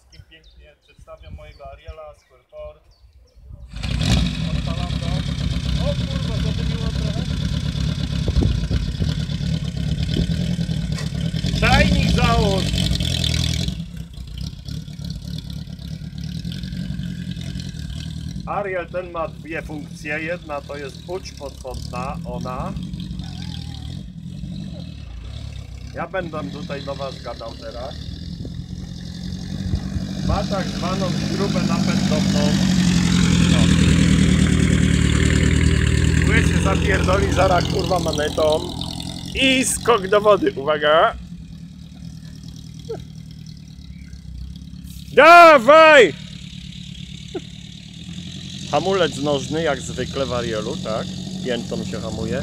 wszystkim pięknie przedstawiam mojego Ariela Squareport. Odpalam go. O kurwa, zadymiło trochę. Czajnik załóż! Ariel ten ma dwie funkcje. Jedna to jest buć podwodna, ona. Ja będę tutaj do was gadał teraz. Ma tak zwaną śrubę napędową. No. Ły się zapierdoli zaraz kurwa manetą. I skok do wody, uwaga! Dawaj! Hamulec nożny jak zwykle w Arielu, tak? Piętą się hamuje.